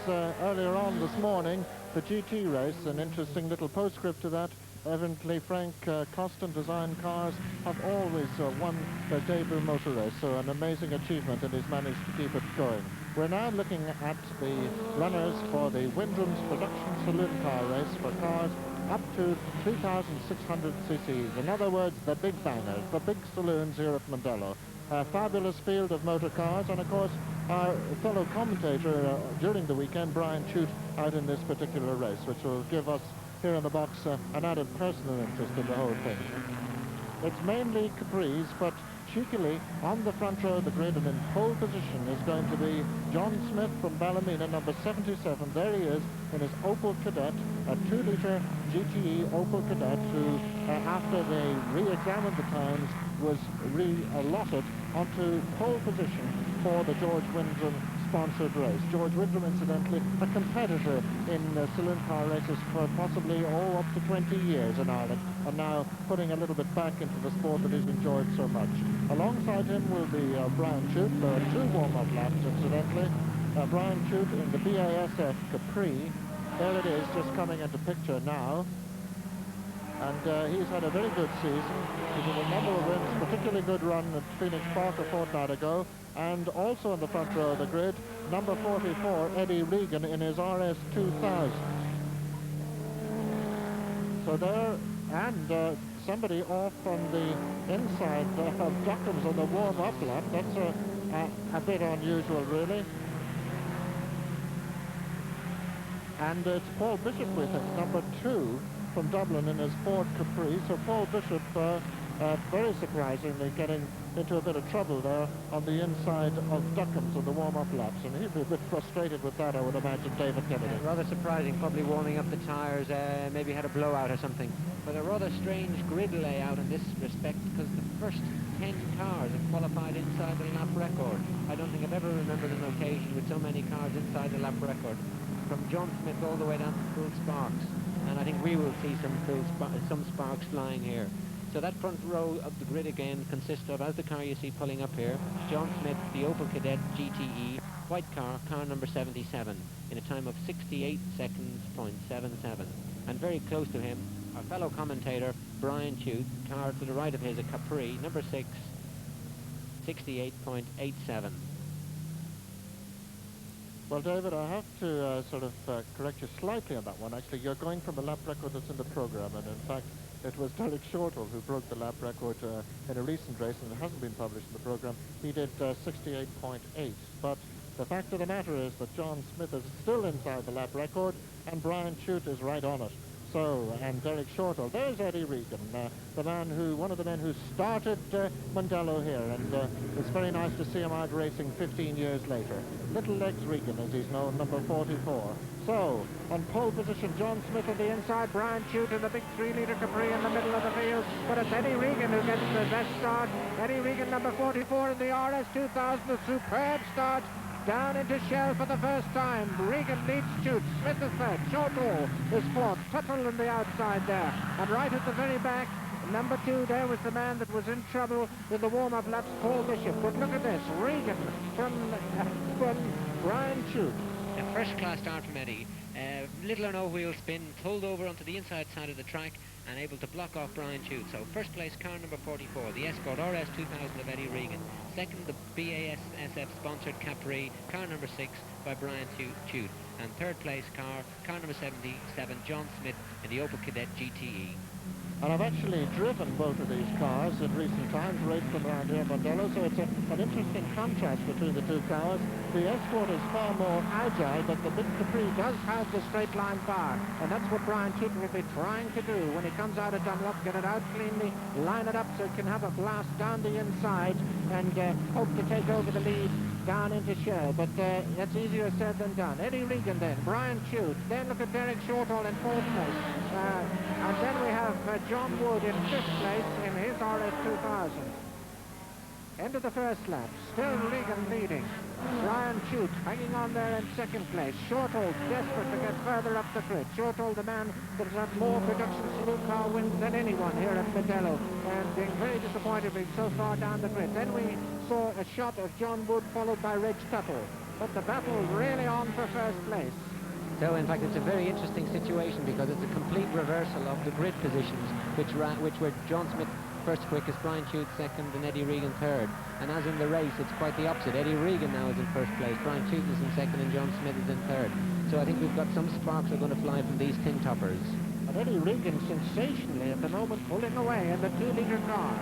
earlier on this morning, the GT race, an interesting little postscript to that. Evidently, Frank Costin design cars have always won their debut motor race, so an amazing achievement, and he's managed to keep it going. We're now looking at the runners for the Wyndham's production saloon car race for cars up to 3,600 cc's. In other words, the big bangers, the big saloons here at Mondello. A fabulous field of motor cars, and of course our fellow commentator during the weekend, Brian Chute, out in this particular race, which will give us here in the box an added personal interest in the whole thing. It's mainly Capris, but cheekily on the front row of the grid and in pole position is going to be John Smith from Ballymena, number 77. There he is in his Opel Kadett, a 2-litre GTE Opel Kadett, who after they re-examined the times was re-allotted onto pole position for the George Wyndham sponsored race. George Wyndham, incidentally, a competitor in saloon car races for possibly up to 20 years in Ireland, and now putting a little bit back into the sport that he's enjoyed so much. Alongside him will be Brian Chute. There are 2 warm-up laps, incidentally. Brian Chute in the BASF Capri. There it is, just coming into picture now. And he's had a very good season. He's had a number of wins, particularly good run at Phoenix Park a fortnight ago. And also in the front row of the grid, number 44, Eddie Regan in his RS 2000. So there, and somebody off on the inside of Duckham's on the warm-up lap. That's a bit unusual, really. And it's Paul Bishop, we think, number 2 from Dublin in his Ford Capri. So Paul Bishop, very surprisingly, getting into a bit of trouble there on the inside of Duckham's on the warm-up laps, and he'd be a bit frustrated with that, I would imagine, David Kennedy. Rather surprising, probably warming up the tyres, maybe had a blowout or something. But a rather strange grid layout in this respect, because the first 10 cars have qualified inside the lap record. I don't think I've ever remembered an occasion with so many cars inside the lap record, from John Smith all the way down to Phil Sparks. And I think we will see some Sparks flying here. So that front row of the grid again consists of, as the car you see pulling up here, John Smith, the Opel Kadett GTE, white car, car number 77, in a time of 68 seconds, .77. And very close to him, our fellow commentator, Brian Chute, car to the right of his, a Capri, number 6, 68.87. Well, David, I have to correct you slightly on that one. Actually, you're going from a lap record that's in the program, and in fact, it was Derek Shortall who broke the lap record in a recent race, and it hasn't been published in the program. He did 68.8. But the fact of the matter is that John Smith is still inside the lap record, and Brian Chute is right on it. So, and Derek Shortall. There's Eddie Regan, one of the men who started Mondello here, and it's very nice to see him out racing 15 years later. Little Legs Regan, as he's known, number 44. So, on pole position, John Smith on the inside, Brian Chute in the big 3-litre Capri in the middle of the field, but it's Eddie Regan who gets the best start. Eddie Regan, number 44 in the RS 2000, a superb start. Down into Shell for the first time. Regan leads Chute. Smith is third. Shortall is fourth. Tuttle on the outside there. And right at the very back, number 2, there was the man that was in trouble with the warm-up laps, Paul Bishop. But look at this. Regan from Brian Chute. A first-class start from Eddie. Little or no wheel spin, pulled over onto the inside side of the track and able to block off Brian Chute. So first place, car number 44, the Escort RS 2000 of Eddie Regan. Second, the BASF sponsored Capri, car number 6 by Brian Chute. And third place car number 77, John Smith in the Opel Kadett GTE. And I've actually driven both of these cars in recent times, raced them around here at Mondello, so it's an interesting contrast between the two cars. The Escort is far more agile, but the big Capri does have the straight line bar, and that's what Brian Chute will be trying to do when he comes out of Dunlop, get it out cleanly, line it up so it can have a blast down the inside, and hope to take over the lead down into Shell, but that's easier said than done. Eddie Regan then, Brian Chute, then look at Derek Shortall in 4th place, and then we have John Wood in 5th place in his RS 2000. End of the first lap, still Regan leading. Brian Chute hanging on there in 2nd place. Shortall desperate to get further up the grid. Shortall, the man that has had more production saloon car wins than anyone here at Mondello, and being very disappointed being so far down the grid. Then we saw a shot of John Wood followed by Reg Tuttle. put the battle really on for first place. So, in fact, it's a very interesting situation because it's a complete reversal of the grid positions, which were John Smith first quickest, Brian Chute second, and Eddie Regan third. And as in the race, it's quite the opposite. Eddie Regan now is in first place, Brian Chute is in second, and John Smith is in third. So I think we've got some sparks are going to fly from these tin toppers. And Eddie Regan sensationally at the moment pulling away in the 2-litre car.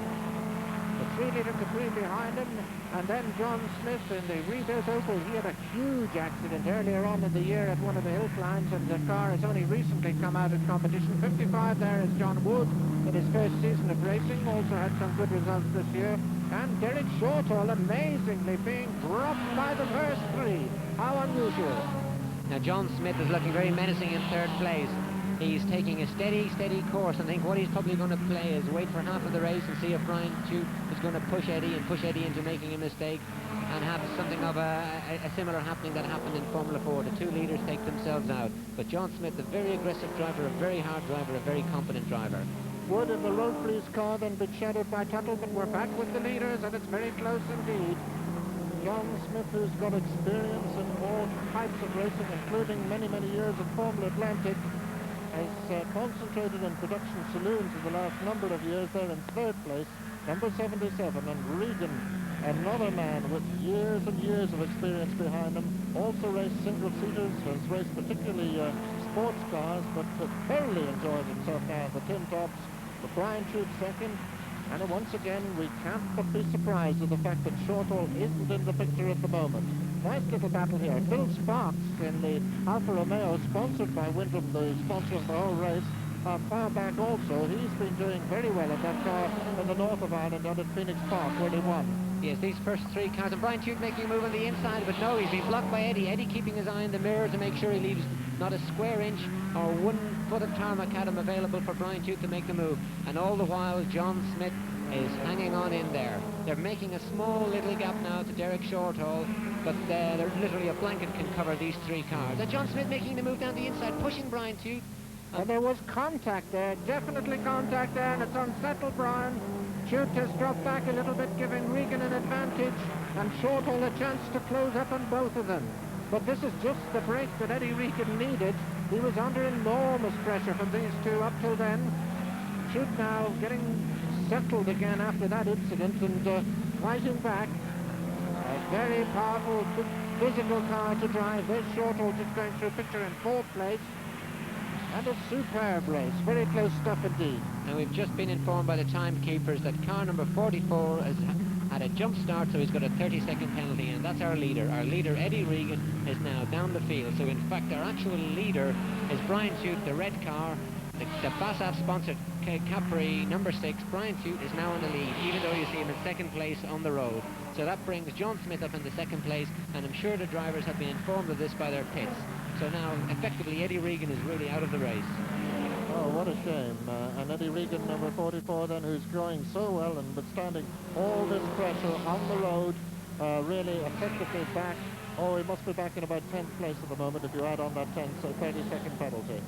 The 3-litre Capri behind him, and then John Smith in the rebuilt Opel. He had a huge accident earlier on in the year at one of the hill climbs, and the car has only recently come out of competition. 55 there is John Wood in his first season of racing, also had some good results this year. And Derek Shortall amazingly being dropped by the first three. How unusual. Now John Smith is looking very menacing in third place. He's taking a steady course. I think what he's probably going to play is wait for half of the race and see if Brian Chute is going to push Eddie into making a mistake and have something of a similar happening that happened in Formula 4. The 2 leaders take themselves out. But John Smith, a very aggressive driver, a very hard driver, a very competent driver. Wood in the road police car, then been shadowed by Tuttle, but we're back with the leaders, and it's very close indeed. John Smith, who's got experience in all types of racing, including many years of Formula Atlantic, has concentrated in production saloons in the last number of years. They're in third place, number 77, and Regan, another man with years and years of experience behind him, also raced single-seaters, has raced particularly sports cars, but thoroughly enjoys himself now in the tin tops. But Brian Chute second, and once again we can't but be surprised at the fact that Shortall isn't in the picture at the moment. Nice little battle here. Bill Sparks in the Alfa Romeo, sponsored by Wyndham, the sponsor of the whole race, far back also. He's been doing very well at that car in the north of Ireland and at Phoenix Park, where he won. Yes, these first 3 cars, and Brian Chute making a move on the inside, but no, he's been blocked by Eddie. Eddie keeping his eye in the mirror to make sure he leaves not a square inch or 1 foot of tarmac had him available for Brian Chute to make the move. And all the while, John Smith is hanging on in there. They're making a small little gap now to Derek Shortall, but literally a blanket can cover these 3 cars. And John Smith making the move down the inside, pushing Brian Chute. And there was contact there, definitely contact there, and it's unsettled Brian. Chute has dropped back a little bit, giving Regan an advantage, and Shortall a chance to close up on both of them. But this is just the break that Eddie Regan needed. He was under enormous pressure from these two up till then. Chute now getting settled again after that incident and fighting back. A very powerful physical car to drive. There's Shortall just going through picture in 4th place. And a superb race. Very close stuff indeed. And we've just been informed by the timekeepers that car number 44 has had a jump start, so he's got a 30-second penalty, and that's our leader. Our leader, Eddie Regan, is now down the field. So in fact, our actual leader is Brian Chute, the red car. The BASF-sponsored Capri number 6, Brian Chute, is now in the lead, even though you see him in 2nd place on the road. So that brings John Smith up in the 2nd place, and I'm sure the drivers have been informed of this by their pits. So now, effectively, Eddie Regan is really out of the race. Oh, what a shame. And Eddie Regan, number 44 then, who's growing so well and withstanding all this pressure on the road, really effectively back. Oh, he must be back in about 10th place at the moment if you add on that 30-second penalty.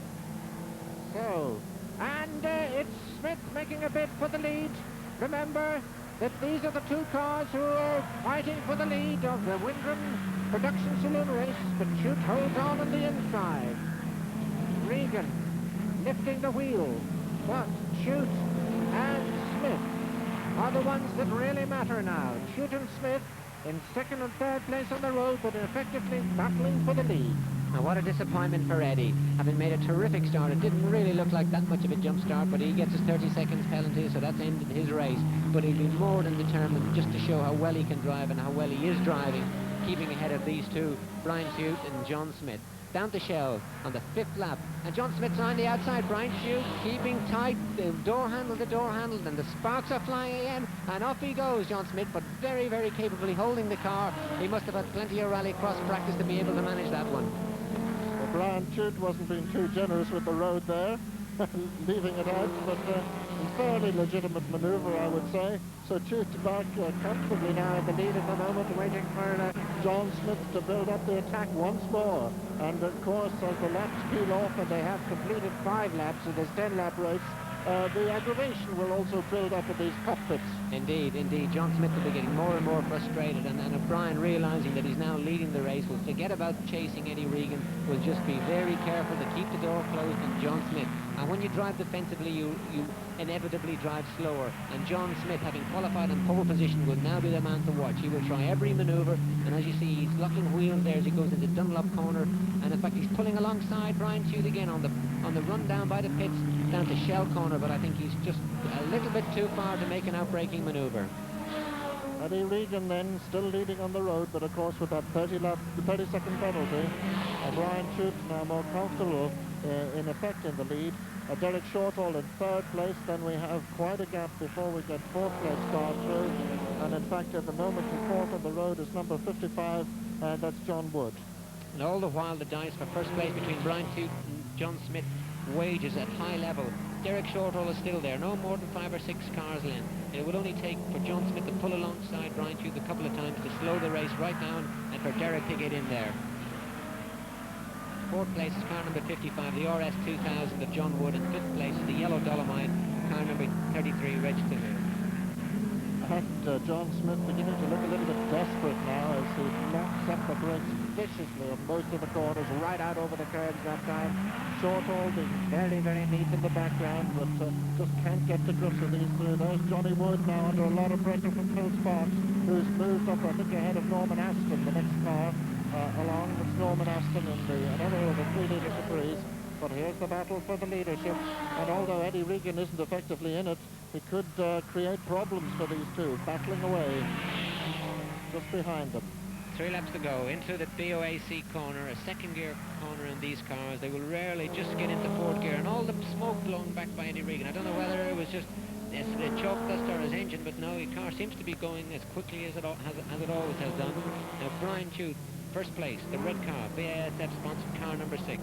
So, and it's Smith making a bid for the lead. Remember that these are the 2 cars who are fighting for the lead of the Wyndham Production Saloon race, but Chute holds on the inside. Regan lifting the wheel, but Chute and Smith are the ones that really matter now. Chute and Smith in 2nd and 3rd place on the road, but effectively battling for the lead. Now what a disappointment for Eddie, having made a terrific start. It didn't really look like that much of a jump start, but he gets his 30 seconds penalty, so that's ended his race. But he'll be more than determined just to show how well he can drive and how well he is driving, keeping ahead of these 2, Brian Chute and John Smith. Down to Shell on the 5th lap, and John Smith's on the outside. Brian Chute keeping tight, the door handle, and the sparks are flying again, and off he goes, John Smith, but very capably holding the car. He must have had plenty of rallycross practice to be able to manage that one. Well, Brian Chute wasn't being too generous with the road there, leaving it out, but a fairly legitimate manoeuvre, I would say. So Chute back comfortably now in the lead at the moment, waiting for John Smith to build up the attack once more. And of course, as the laps peel off, and they have completed 5 laps of this 10-lap race, the aggravation will also build up at these cockpits. Indeed, indeed. John Smith will be getting more and more frustrated, and O'Brien, realising that he's now leading the race, will forget about chasing Eddie Regan, will just be very careful to keep the door closed on John Smith. And when you drive defensively, you inevitably drive slower. And John Smith, having qualified in pole position, will now be the man to watch. He will try every manoeuvre, and as you see, he's locking wheels there as he goes into Dunlop corner. And in fact, he's pulling alongside Brian Tude again on the run down by the pits, down to Shell corner, but I think he's just a little bit too far to make an outbraking manoeuvre. Eddie Regan then still leading on the road, but of course with that 30-second penalty, Brian Tude now more comfortable in effect in the lead. Derek Shortall in third place, then we have quite a gap before we get fourth place car through, and in fact at the moment the fourth on the road is number 55, and that's John Wood. And all the while the dice for first place between Brian Tude and John Smith wages at high level. Derek Shortall is still there, no more than 5 or 6 cars in. It will only take for John Smith to pull alongside Brian Tude a couple of times to slow the race right down, and for Derek to get in there. Fourth place is car number 55, the RS 2000 of John Wood, and fifth place is the yellow Dolomite, car number 33, Reg Taylor. And John Smith beginning to look a little bit desperate now as he locks up the brakes viciously on most of the corners, right out over the curbs that time. Shortall being very, very neat in the background, but just can't get to grips with these two. There's Johnny Wood now under a lot of pressure from Phil Sparks, who's moved up, I think, ahead of Norman Aston, the next car along with Norman Aston in another of the 3-litre Capri's. But here's the battle for the leadership, and although Eddie Regan isn't effectively in it, he could create problems for these two, battling away just behind them. 3 laps to go into the BOAC corner, a second gear corner in these cars. They will rarely just get into fourth gear, and all the smoke blown back by Eddie Regan. I don't know whether it was just the chalk dust or his engine, but no, the car seems to be going as quickly as it always has done. Now Brian Tude, first place, the red car, BASF sponsored car number 6.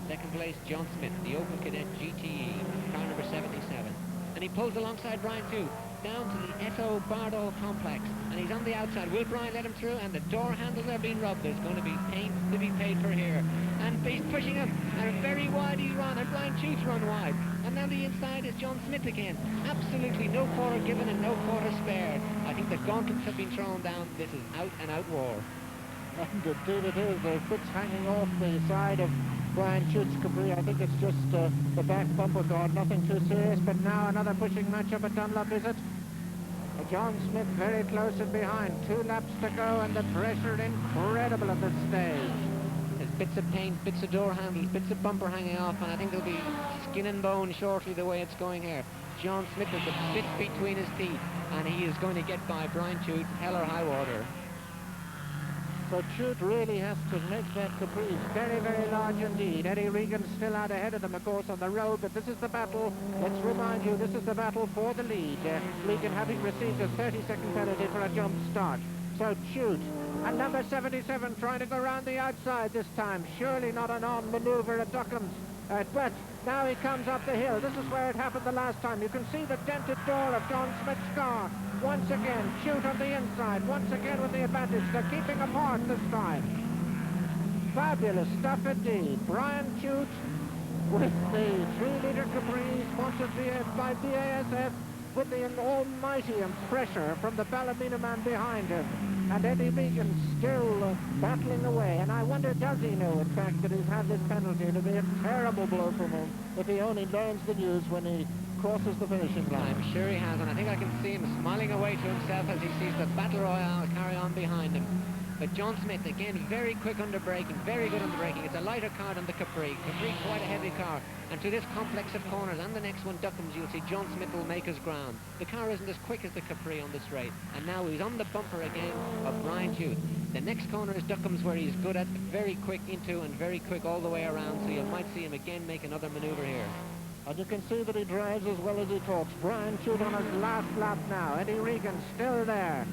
Second place, John Smith, the Opel Cadet GTE, car number 77. And he pulls alongside Brian Tude down to the Esso Bardol complex, and he's on the outside. Will Brian let him through? And the door handles are being rubbed. There's going to be paint to be paid for here. And he's pushing him, and very wide he's run, and Brian Tude's run wide. And now the inside is John Smith again. Absolutely no quarter given and no quarter spared. I think the gauntlets have been thrown down. This is out-and-out war. And indeed it is. There's bits hanging off the side of Brian Tude's Capri. I think it's just the back bumper guard, nothing too serious. But now another pushing matchup at Dunlop, is it? John Smith very close and behind. 2 laps to go, and the pressure incredible at this stage. There's bits of paint, bits of door handles, bits of bumper hanging off, and I think there'll be skin and bone shortly the way it's going here. John Smith has a bit between his teeth, and he is going to get by Brian Tude, hell or high water. So Tude really has to make that Capri very, very large indeed. Eddie Regan still out ahead of them, of course, on the road, but this is the battle. Let's remind you, this is the battle for the lead. Regan having received a 30-second penalty for a jump start. So Tude, and number 77, trying to go around the outside this time. Surely not an on maneuver at Duckham's. But now he comes up the hill. This is where it happened the last time. You can see the dented door of John Smith's car. Once again, Tude on the inside. Once again with the advantage. They're keeping apart this time. Fabulous stuff indeed. Brian Tude with the 3-litre Capri sponsored by BASF, with the almighty pressure from the Ballymena man behind him. And Eddie Regan still battling away. And I wonder, does he know, in fact, that he's had this penalty? It'll be a terrible blow for him if he only learns the news when he crosses the finishing line. I'm sure he has, and I think I can see him smiling away to himself as he sees the Battle Royale carry on behind him. But John Smith, again, very quick under braking, very good under braking. It's a lighter car than the Capri. Capri, quite a heavy car. And to this complex of corners, and the next one, Duckham's, you'll see John Smith will make his ground. The car isn't as quick as the Capri on this race. And now he's on the bumper again of Brian Tude. The next corner is Duckham's, where he's good at, very quick into and very quick all the way around. So you might see him again make another maneuver here. And you can see that he drives as well as he talks. Brian Tude on his last lap now. Eddie Regan still there.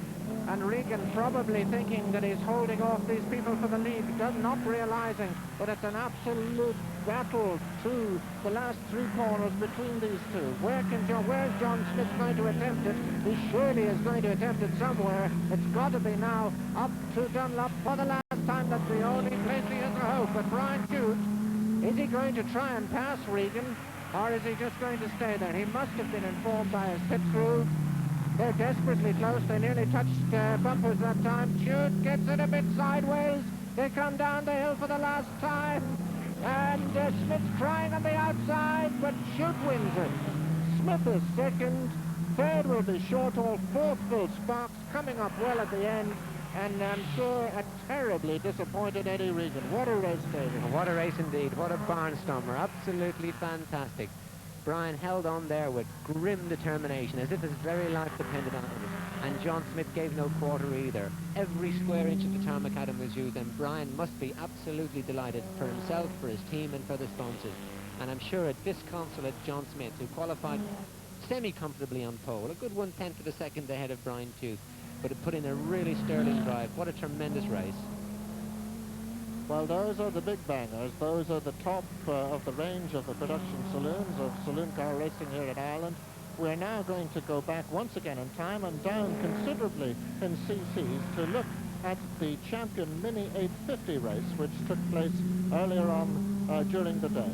And Regan probably thinking that he's holding off these people for the lead, not realizing that it's an absolute battle to the last 3 corners between these two. Where's John Smith going to attempt it? He surely is going to attempt it somewhere. It's got to be now up to Dunlop for the last time. That's the only place he has a hope. But Brian Tude, is he going to try and pass Regan? Or is he just going to stay there? He must have been informed by his pit crew. They're desperately close. They nearly touched bumpers that time. Chute gets it a bit sideways. They come down the hill for the last time. And Smith's trying on the outside, but Chute wins it. Smith is second. Third will be Shortall. Fourth, Phil Sparks, coming up well at the end. And I'm sure a terribly disappointed Eddie Regan. What a race, David. What a race indeed. What a barnstormer. Absolutely fantastic. Brian held on there with grim determination, as if his very life depended on it. And John Smith gave no quarter either. Every square inch of the tarmac Adam was used, and Brian must be absolutely delighted for himself, for his team, and for the sponsors. And I'm sure a disconsolate John Smith, who qualified semi-comfortably on pole, a good 1/10 of a second ahead of Brian Tooth, but it put in a really sterling drive. What a tremendous race. Well, those are the big bangers. Those are the top of the range of the production saloons of saloon car racing here in Ireland. We're now going to go back once again in time and down considerably in CCs to look at the champion Mini 850 race, which took place earlier on during the day.